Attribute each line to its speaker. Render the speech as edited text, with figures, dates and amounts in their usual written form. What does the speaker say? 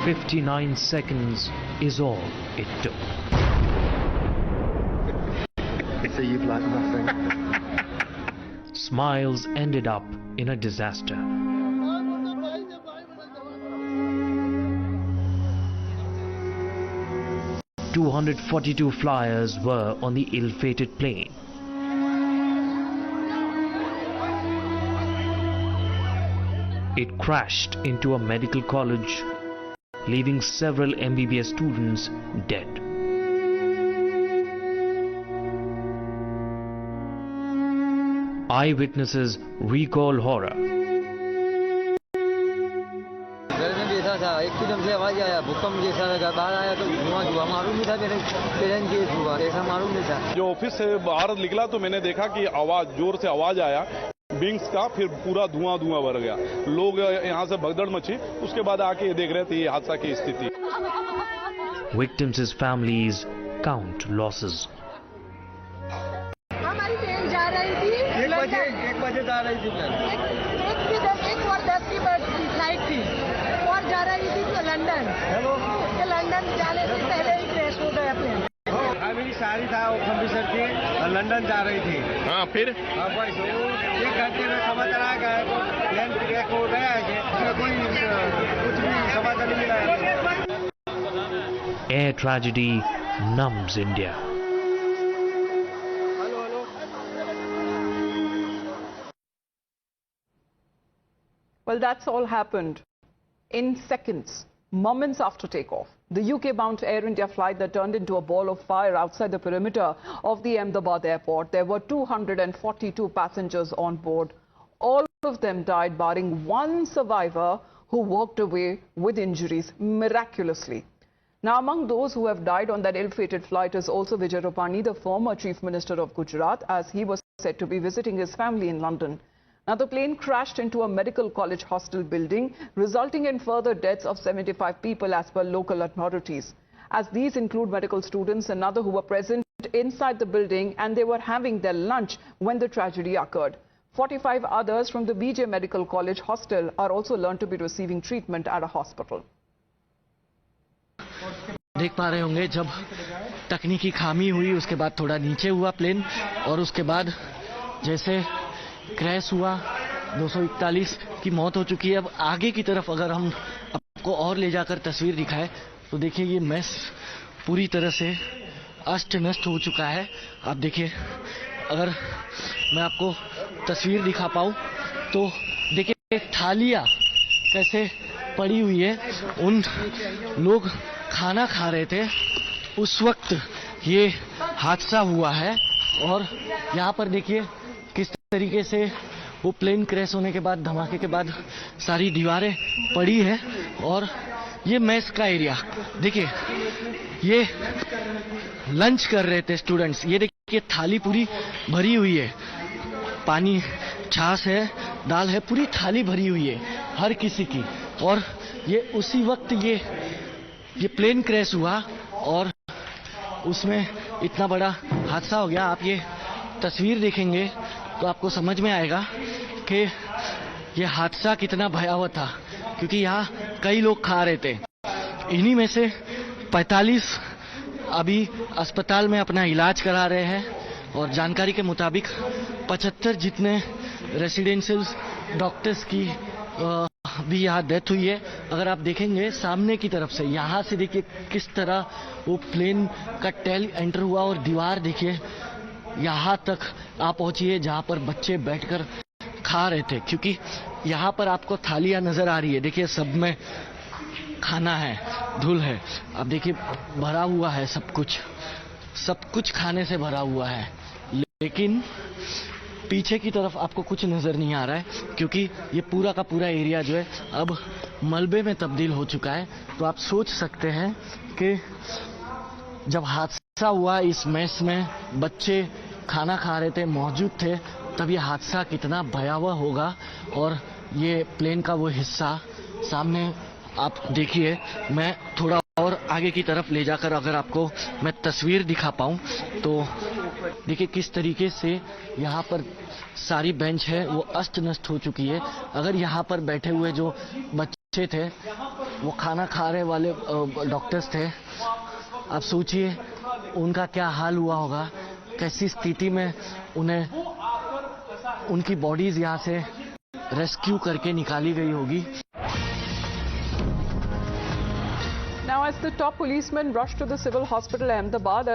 Speaker 1: 59 seconds is all it took.
Speaker 2: So you've like nothing.
Speaker 1: Smiles ended up in a disaster. "242 flyers were on the ill-fated plane. It crashed into a medical college, leaving several MBBS students dead. Eyewitnesses recall horror.
Speaker 3: एकदम से आवाज आया, भूकंप जैसा लगा, बाहर आया तो धुआं मालूम नहीं था, पेरेंट केस हुआ, ऐसा मालूम नहीं था।
Speaker 4: जो ऑफिस से बाहर निकला तो मैंने देखा कि आवाज, जोर से आवाज आया विंग्स का, फिर पूरा धुआं भर गया। लोग यहाँ से भगदड़ मची, उसके बाद आके देख रहे थे ये हादसा की स्थिति।
Speaker 1: Victims' families count losses.
Speaker 5: हमारी ट्रेन जा रही थी,
Speaker 3: 1 बजे जा रही थी।
Speaker 5: 1:10 की फ्लाइट थी और जा रही थी लंदन। लंदन जाने से पहले ही क्रैश हो गया प्लेन।
Speaker 3: मेरी सारी था, वो अमृतसर की लंदन जा रही थी।
Speaker 4: हाँ, फिर
Speaker 3: 1 घंटे में समाचार आ गया, प्लेन क्रैश हो गया है, कोई कुछ भी समाचार नहीं मिला है।
Speaker 1: Air tragedy numbs India.
Speaker 6: Well, that's all happened in seconds, moments after takeoff. The UK-bound Air India flight that turned into a ball of fire outside the perimeter of the Ahmedabad airport. There were 242 passengers on board. All of them died, barring one survivor who walked away with injuries miraculously. Now, among those who have died on that ill-fated flight is also Vijay Rupani, the former Chief Minister of Gujarat, as he was said to be visiting his family in London. Now, the plane crashed into a medical college hostel building, resulting in further deaths of 75 people as per local authorities. As these include medical students and others who were present inside the building, and they were having their lunch when the tragedy occurred. 45 others from the BJ Medical College hostel are also learned to be receiving treatment at a hospital.
Speaker 7: देख पा रहे होंगे जब तकनीकी खामी हुई, उसके बाद थोड़ा नीचे हुआ प्लेन और उसके बाद जैसे क्रैश हुआ, 241 की मौत हो चुकी है। अब आगे की तरफ अगर हम आपको और ले जाकर तस्वीर दिखाएं तो देखिए ये मैस पूरी तरह से अस्त नष्ट हो चुका है। आप देखिए, अगर मैं आपको तस्वीर दिखा पाऊं तो देखिए थालियां कैसे पड़ी हुई है। उन लोग खाना खा रहे थे, उस वक्त ये हादसा हुआ है। और यहाँ पर देखिए किस तरीके से वो प्लेन क्रैश होने के बाद, धमाके के बाद सारी दीवारें पड़ी है। और ये मेस का एरिया देखिए, ये लंच कर रहे थे स्टूडेंट्स। ये देखिए थाली पूरी भरी हुई है, पानी, छाछ है, दाल है, पूरी थाली भरी हुई है हर किसी की। और ये उसी वक्त ये प्लेन क्रैश हुआ और उसमें इतना बड़ा हादसा हो गया। आप ये तस्वीर देखेंगे तो आपको समझ में आएगा कि ये हादसा कितना भयावह था, क्योंकि यहाँ कई लोग खा रहे थे। इन्हीं में से 45 अभी अस्पताल में अपना इलाज करा रहे हैं और जानकारी के मुताबिक 75 जितने रेसिडेंशियल डॉक्टर्स की भी यहाँ डेथ हुई है। अगर आप देखेंगे सामने की तरफ से, यहाँ से देखिए किस तरह वो प्लेन का टेल एंटर हुआ और दीवार देखिए यहाँ तक आ पहुंची है जहाँ पर बच्चे बैठकर खा रहे थे। क्योंकि यहाँ पर आपको थालियां नजर आ रही है, देखिए सब में खाना है, धूल है। अब देखिए भरा हुआ है सब कुछ खाने से भरा हुआ है, लेकिन पीछे की तरफ आपको कुछ नजर नहीं आ रहा है, क्योंकि ये पूरा का पूरा एरिया जो है अब मलबे में तब्दील हो चुका है। तो आप सोच सकते हैं कि जब हादसा हुआ इस मेस में बच्चे खाना खा रहे थे, मौजूद थे, तब ये हादसा कितना भयावह होगा। और ये प्लेन का वो हिस्सा सामने आप देखिए, मैं थोड़ा और आगे की तरफ ले जाकर अगर आपको मैं तस्वीर दिखा पाऊं तो देखिए किस तरीके से यहाँ पर सारी बेंच है वो अस्त नष्ट हो चुकी है। अगर यहाँ पर बैठे हुए जो बच्चे बच्चे थे, वो खाना खा रहे वाले डॉक्टर्स थे। आप सोचिए उनका क्या हाल हुआ होगा, कैसी स्थिति में उन्हें उनकी बॉडीज यहाँ से रेस्क्यू करके निकाली गई होगी।
Speaker 6: Now, as the top policeman rushed to the civil hospital Ahmedabad,